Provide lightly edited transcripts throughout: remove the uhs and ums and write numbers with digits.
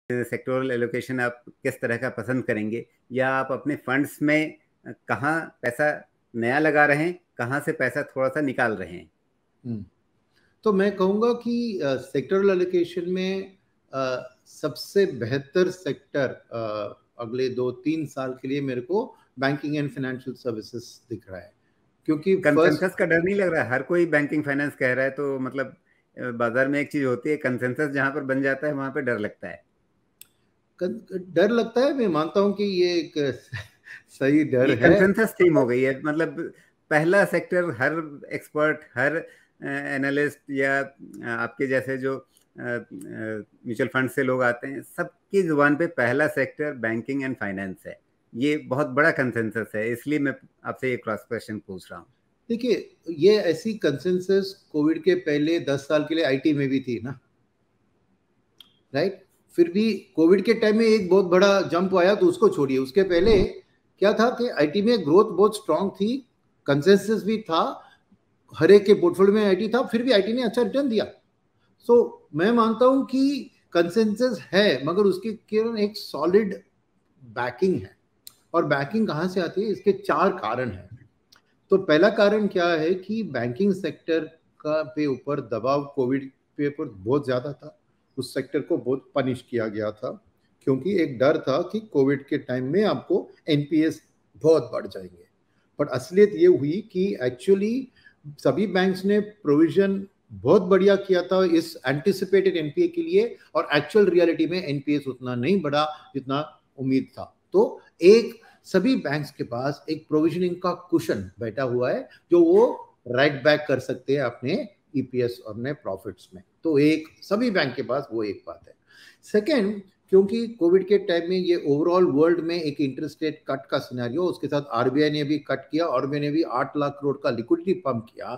Sectoral allocation आप किस तरह का पसंद करेंगे, या आप अपने फंड्स में कहाँ पैसा नया लगा रहे हैं, कहाँ से पैसा थोड़ा सा निकाल रहे हैं? तो मैं कहूँगा कि सेक्टरल एलोकेशन में सबसे बेहतर सेक्टर अगले 2-3 साल के लिए मेरे को बैंकिंग एंड फाइनेंशियल सर्विसेज दिख रहा है, क्योंकि कंसेंसस का डर नहीं लग रहा है? हर कोई बैंकिंग फाइनेंस कह रहा है, तो मतलब बाजार में एक चीज होती है, कंसेंसस जहां पर बन जाता है वहां पर डर लगता है। डर लगता है, मैं मानता हूं कि ये एक सही डर है। कंसेंसस थीम हो गई है, मतलब पहला सेक्टर, हर एक्सपर्ट, हर एनालिस्ट या आपके जैसे जो म्यूचुअल फंड से लोग आते हैं, सबकी जुबान पे पहला सेक्टर बैंकिंग एंड फाइनेंस है। ये बहुत बड़ा कंसेंसस है, इसलिए मैं आपसे ये क्रॉस क्वेश्चन पूछ रहा हूँ। देखिए, ये ऐसी कंसेंसस कोविड के पहले 10 साल के लिए आईटी में भी थी ना, राइट? फिर भी कोविड के टाइम में एक बहुत बड़ा जंप आया, तो उसको छोड़िए। उसके पहले क्या था कि आईटी में ग्रोथ बहुत स्ट्रांग थी, कंसेंसस भी था, हर एक के पोर्टफोलियो में आईटी था, फिर भी आईटी ने अच्छा रिटर्न दिया। सो मैं मानता हूं कि कंसेंसस है, मगर उसके केवल एक सॉलिड बैकिंग है। और बैकिंग कहां से आती है? इसके 4 कारण हैं। तो पहला कारण क्या है कि बैंकिंग सेक्टर का पे ऊपर दबाव कोविड पे पर बहुत ज्यादा था, उस सेक्टर को बहुत पनिश किया गया था, क्योंकि एक डर था कि कोविड के टाइम में आपको एनपीएस बहुत बढ़ जाएंगे। बट असलियत ये हुई कि एक्चुअली सभी बैंक्स ने प्रोविजन बहुत बढ़िया किया था इस एंटिसिपेटेड एनपीए के लिए, और एक्चुअल रियलिटी में एनपीएस उतना नहीं बढ़ा जितना उम्मीद था। तो एक सभी बैंक्स के पास एक प्रोविजनिंग का कुशन बैठा हुआ है, जो वो राइट बैक कर सकते हैं अपने ईपीएस और अपने प्रॉफिट्स में। तो एक सभी बैंक के पास वो एक बात है। सेकेंड, क्योंकि कोविड के टाइम में ये ओवरऑल वर्ल्ड में एक इंटरेस्ट रेट कट का सिनेरियो, उसके साथ आरबीआई ने भी कट किया, आरबीआई ने भी 8 लाख करोड़ का लिक्विडिटी पंप किया।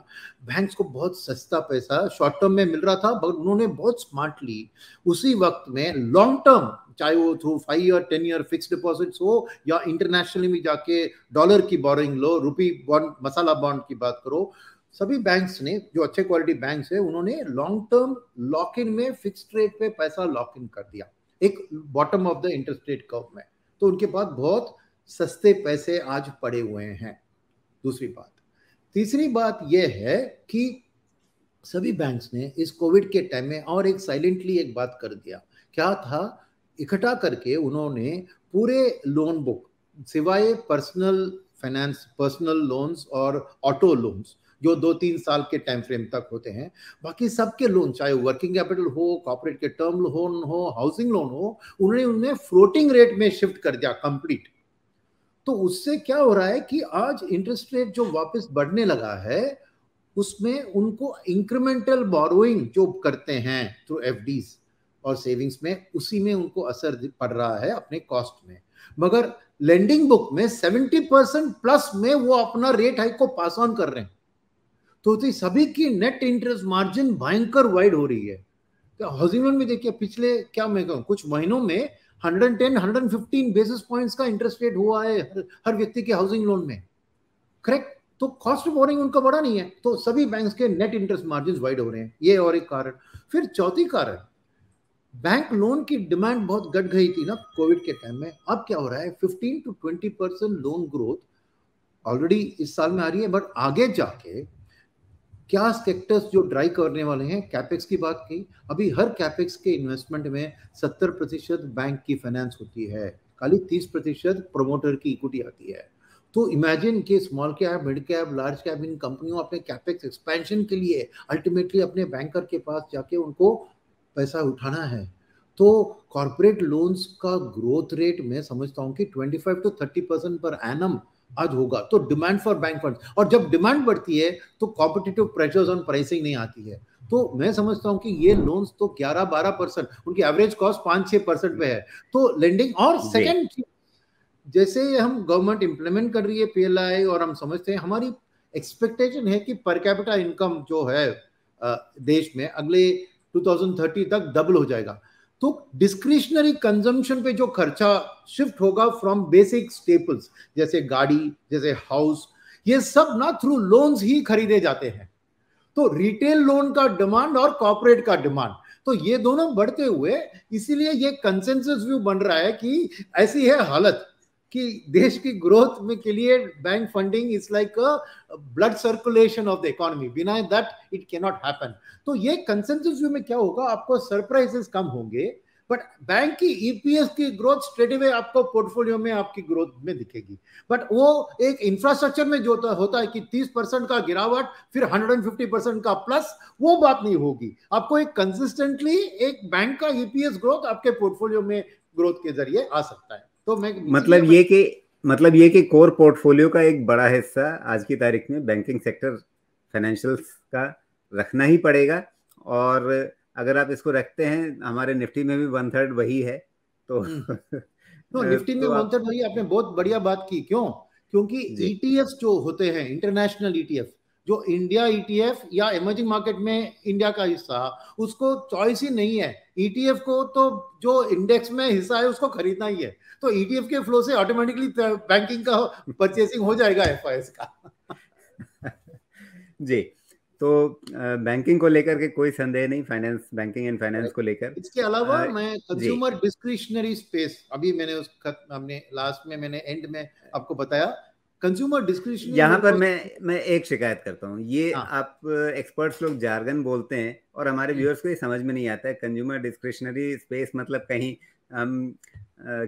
बैंक्स को बहुत सस्ता पैसा शॉर्ट टर्म में मिल रहा था, बट उन्होंने बहुत स्मार्टली उसी वक्त में लॉन्ग टर्म, चाहे वो through 5 year 10 year fix deposits हो, या इंटरनेशनली भी जाके डॉलर की बोरिंग लो, रुपी बॉन्ड, मसाला बॉन्ड की बात करो, सभी बैंक्स ने, जो अच्छे क्वालिटी बैंक्स है, उन्होंने लॉन्ग टर्म लॉक इन में फिक्स्ड रेट पे पैसा लॉक इन कर दिया एक bottom of the interest rate curve में। तो उनके पास बहुत सस्ते पैसे आज पड़े हुए हैं। दूसरी बात। तीसरी बात यह है कि सभी बैंक्स ने इस कोविड के टाइम में और एक साइलेंटली एक बात कर दिया। क्या था? इकट्ठा करके उन्होंने पूरे लोन बुक, सिवाय पर्सनल फाइनेंस, पर्सनल लोन्स और ऑटो लोन्स, जो 2-3 साल के टाइम फ्रेम तक होते हैं, बाकी सबके लोन, चाहे वर्किंग कैपिटल हो, कॉर्पोरेट के टर्म लोन हो, हाउसिंग लोन हो, उन्होंने उन्हें फ्लोटिंग रेट में शिफ्ट कर दिया कंप्लीट। तो उससे क्या हो रहा है कि आज इंटरेस्ट रेट जो वापस बढ़ने लगा है, उसमें उनको इंक्रीमेंटल बोरोइंग जो करते हैं थ्रू एफडीज और सेविंग्स में, उसी में उनको असर पड़ रहा है अपने कॉस्ट में। मगर लेंडिंग बुक में 70% प्लस में वो अपना रेट हाइक को पास ऑन कर रहे हैं। तो सभी की नेट इंटरेस्ट मार्जिन भयंकर वाइड हो रही है। तो हाउसिंग लोन में देखिए, पिछले क्या मैं कहूँ, कुछ महीनों में 110-115 बेसिस पॉइंट्स का इंटरेस्ट रेट हुआ है हर व्यक्ति के हाउसिंग लोन में, करेक्ट? तो कॉस्ट ऑफ बोरिंग उनका बड़ा नहीं है, तो सभी बैंक्स के नेट इंटरेस्ट मार्जिन वाइड हो रहे हैं। ये और एक कारण। फिर चौथी कारण, बैंक लोन की डिमांड बहुत घट गई थी ना कोविड के टाइम में। अब क्या हो रहा है? 15-20% लोन ग्रोथ ऑलरेडी इस साल में आ रही है, बट आगे जाके क्या सेक्टर्स जो ड्राइव करने वाले हैं? कैपेक्स की बात की, अभी हर कैपेक्स के इन्वेस्टमेंट में 70% बैंक की फाइनेंस होती है, खाली 30% प्रमोटर की इक्विटी आती है। तो इमेजिन कि small cap, mid cap, large cap, इन कंपनियों अपने कैपेक्स एक्सपेंशन के लिए अल्टीमेटली अपने बैंकर के पास जाके उनको पैसा उठाना है। तो कॉर्पोरेट लोन्स का ग्रोथ रेट मैं समझता हूं कि 25-30% पर एनम आज होगा। तो डिमांड फॉर बैंक फंड, और जब डिमांड बढ़ती है तो कॉम्पिटिटिव प्रेशर्स ऑन प्राइसिंग नहीं आती है। तो मैं समझता हूं कि ये लोन्स तो 11-12%, उनकी एवरेज कॉस्ट 5-6% पे है। तो लेंडिंग, और सेकेंड, जैसे हम गवर्नमेंट इंप्लीमेंट कर रही है पीएलआई, और हम समझते हैं, हमारी एक्सपेक्टेशन है कि पर कैपिटा इनकम जो है देश में अगले 2030 तक डबल हो जाएगा। तो डिस्क्रिशनरी कंजम्पशन पे जो खर्चा शिफ्ट होगा फ्रॉम बेसिक स्टेपल्स, जैसे गाड़ी, जैसे हाउस, ये सब ना थ्रू लोन्स ही खरीदे जाते हैं। तो रिटेल लोन का डिमांड और कॉर्पोरेट का डिमांड, तो ये दोनों बढ़ते हुए, इसीलिए ये कंसेंसस व्यू बन रहा है कि ऐसी है हालत कि देश की ग्रोथ में के लिए bank funding is like a blood circulation of the economy, बिना that it can not happen. तो ये कंसेंसस व्यू में क्या होगा, आपको सरप्राइजेस कम होंगे, बट बैंक की ईपीएस की ग्रोथ स्ट्रेट अवे आपको पोर्टफोलियो में आपकी ग्रोथ में दिखेगी। बट वो एक इंफ्रास्ट्रक्चर में जो होता है कि 30% का गिरावट फिर 150% का प्लस, वो बात नहीं होगी। आपको एक कंसिस्टेंटली एक बैंक का ईपीएस ग्रोथ आपके पोर्टफोलियो में ग्रोथ के जरिए आ सकता है। तो मैं मतलब ये कि कोर पोर्टफोलियो का एक बड़ा हिस्सा आज की तारीख में बैंकिंग सेक्टर, फाइनेंशियल्स का रखना ही पड़ेगा। और अगर आप इसको रखते हैं, हमारे निफ्टी में भी 1/3 वही है, तो तो निफ्टी में 1/3 वही, आपने बहुत बढ़िया बात की। क्यों? क्योंकि ईटीएफ जो होते हैं, इंटरनेशनल ईटीएफ, जो इंडिया ईटीएफ या इमर्जिंग मार्केट में इंडिया का हिस्सा, उसको चॉइस ही नहीं है। ईटीएफ को तो जो इंडेक्स में हिस्सा है उसको खरीदना ही है। तो ईटीएफ के फ्लो से ऑटोमेटिकली बैंकिंग का परचेसिंग हो जाएगा एफआईएस का। जी, तो बैंकिंग को लेकर के कोई संदेह नहीं, फाइनेंस, बैंकिंग एंड फाइनेंस को लेकर। इसके अलावा मैं कंज्यूमर डिस्क्रिशनरी स्पेस, अभी मैंने हमने लास्ट में, मैंने एंड में आपको बताया कंज्यूमर डिस्क्रिशनरी। यहाँ पर मैं एक शिकायत करता हूँ, ये आप एक्सपर्ट्स लोग जार्गन बोलते हैं और हमारे व्यूअर्स को ये समझ में नहीं आता है। कंज्यूमर डिस्क्रिशनरी स्पेस मतलब कहीं हम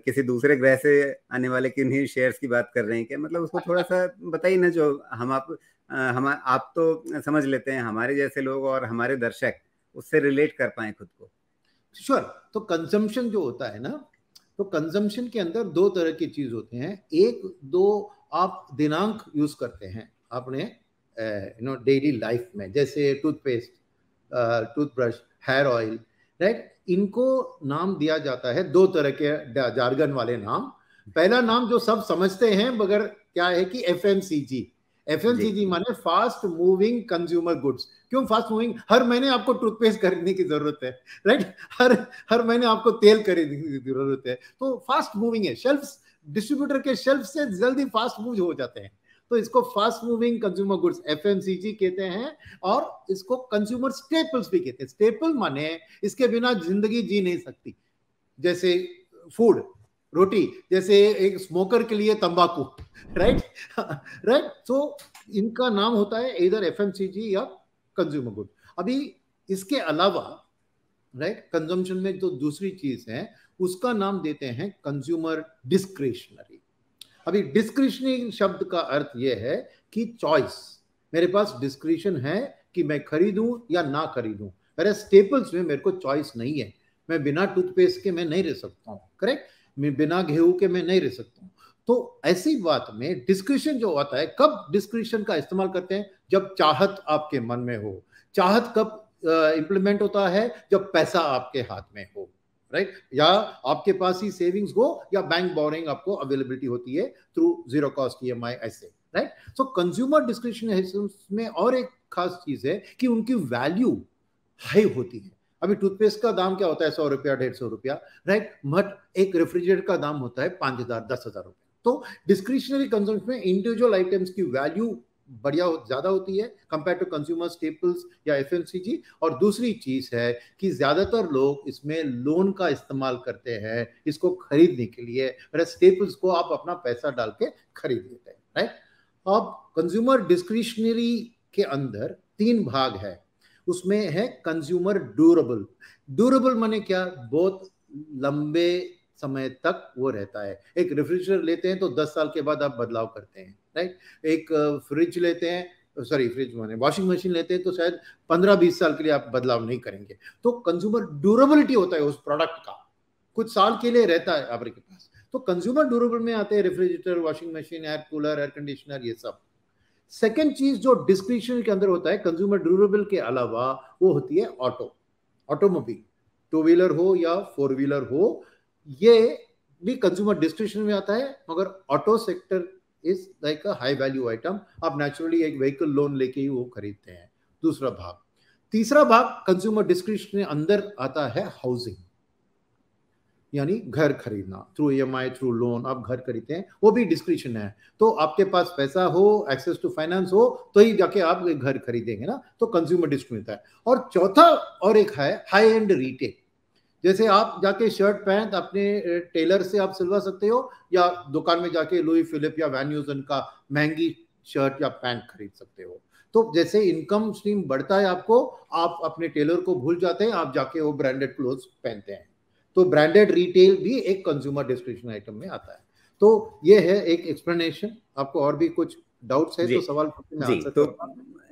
किसी दूसरे ग्रह से आने वाले किन्हीं शेयर्स की बात कर रहे हैं क्या? मतलब उसको थोड़ा सा बताइए ना, जो आप तो समझ लेते हैं, हमारे जैसे लोग और हमारे दर्शक उससे रिलेट कर पाए खुद को। श्योर। तो कंजम्पशन जो होता है ना, तो कंजम्पशन के अंदर दो तरह की चीज होते हैं। एक दो आप दिनांक यूज करते हैं अपने डेली लाइफ में, जैसे toothpaste, toothbrush, hair oil, right. इनको नाम दिया जाता है दो तरह के जार्गन वाले नाम। पहला नाम जो सब समझते हैं मगर क्या है कि एफएमसीजी। एफएमसीजी माने फास्ट मूविंग कंज्यूमर गुड्स। क्यों फास्ट मूविंग? हर महीने आपको टूथपेस्ट खरीदने की जरूरत है, राइट। हर महीने आपको तेल खरीदने की जरूरत है, तो फास्ट मूविंग है। शेल्फ, डिस्ट्रीब्यूटर के शेल्फ से जल्दी फास्ट मूव हो जाते हैं, तो इसको fast moving consumer goods FMCG कहते हैं। और इसको कंज्यूमर स्टेपल्स भी कहते हैं। स्टेपल माने इसके बिना जिंदगी जी नहीं सकती, जैसे फूड, रोटी, जैसे एक स्मोकर के लिए तंबाकू, राइट राइट। तो इनका नाम होता है इधर एफएमसीजी या कंज्यूमर गुड। अभी इसके अलावा, राइट, कंजम्पशन में जो दूसरी चीज है उसका नाम देते हैं कंज्यूमर डिस्क्रिशनरी। अभी डिस्क्रिशनरी शब्द का अर्थ यह है कि चॉइस, मेरे पास डिस्क्रिशन है कि मैं खरीदूं या ना खरीदूं। मेरे स्टेपल्स में मेरे को चॉइस नहीं है, मैं बिना टूथपेस्ट के मैं नहीं रह सकता हूं, करेक्ट, मैं बिना गेहूं के मैं नहीं रह सकता हूं। तो ऐसी बात में डिस्क्रिशन जो आता है, कब डिस्क्रिशन का इस्तेमाल करते हैं? जब चाहत आपके मन में हो। चाहत कब इंप्लीमेंट होता है? जब पैसा आपके हाथ में हो, राइट, या आपके पास ही सेविंग्स हो या बैंक बोरिंग आपको अवेलेबिलिटी होती है थ्रू जीरो कॉस्ट ईएमआई, ऐसे, राइट। सो कंज्यूमर डिस्क्रिशन में और एक खास चीज है कि उनकी वैल्यू हाई होती है। अभी टूथपेस्ट का दाम क्या होता है? 100 रुपया, 150 रुपया, राइट। बट एक रेफ्रिजरेटर का दाम होता है 5,000, 10,000 रुपया। तो डिस्क्रिशनरी कंजम्पशन में इंडिविजुअल आइटम्स की वैल्यू बढ़िया ज्यादा होती है कंपेयर टू कंज्यूमर स्टेपल्स या एफएमसीजी। और दूसरी चीज है कि ज्यादातर लोग इसमें लोन का इस्तेमाल करते हैं इसको खरीदने के लिए, स्टेपल्स को आप अपना पैसा डाल के खरीद लेते हैं, राइट। अब कंज्यूमर डिस्क्रिशनरी के अंदर 3 भाग है। उसमें है कंज्यूमर ड्यूरेबल। ड्यूरेबल माने क्या? बहुत लंबे समय तक वो रहता है। एक रेफ्रिजरेटर लेते हैं तो 10 साल के बाद आप बदलाव करते हैं, राइट। एक फ्रिज लेते हैं, सॉरी फ्रिज माने वॉशिंग मशीन लेते हैं तो शायद 15-20 साल के लिए आप बदलाव नहीं करेंगे। तो कंज्यूमर ड्यूरेबिलिटी होता है उस प्रोडक्ट का, कुछ साल के लिए रहता है आपके पास। तो कंज्यूमर ड्यूरेबल में आते हैं refrigerator, washing machine, air cooler, air conditioner, ये सब। सेकेंड चीज जो डिस्क्रिशनरी के अंदर होता है कंज्यूमर ड्यूरेबल के अलावा, वो होती है ऑटोमोबाइल, 2 व्हीलर हो या 4 व्हीलर हो, ये भी कंज्यूमर डिस्क्रिशनरी में आता है। मगर auto sector is like a high value item, आप नेचुरली एक व्हीकल लोन लेके ही वो खरीदते हैं। दूसरा भाग। तीसरा भाग कंज्यूमर डिस्क्रिशनरी अंदर आता है हाउसिंग। यानी घर खरीदना थ्रू EMI, थ्रू लोन आप घर खरीदते हैं, वो भी डिस्क्रिप्शन है। तो आपके पास पैसा हो, एक्सेस टू फाइनेंस हो, तो ही जाके आप घर खरीदेंगे ना, तो कंज्यूमर डिस्काउंट मिलता है। और चौथा और एक है हाई एंड रिटेल। जैसे आप जाके शर्ट पैंट अपने टेलर से आप सिलवा सकते हो, या दुकान में जाके लुई फिलिप या वैन ह्यूजन का महंगी शर्ट या पैंट खरीद सकते हो। तो जैसे इनकम स्ट्रीम बढ़ता है आपको, आप अपने टेलर को भूल जाते हैं, आप जाके वो ब्रांडेड क्लोथ्स पहनते हैं। तो ब्रांडेड रिटेल भी एक कंज्यूमर डिस्क्रिप्शन आइटम में आता है। तो ये है एक एक्सप्लेनेशन। आपको और भी कुछ डाउट्स है जी तो सवाल पूछिए, मैं जी आंसर तो करूंगा।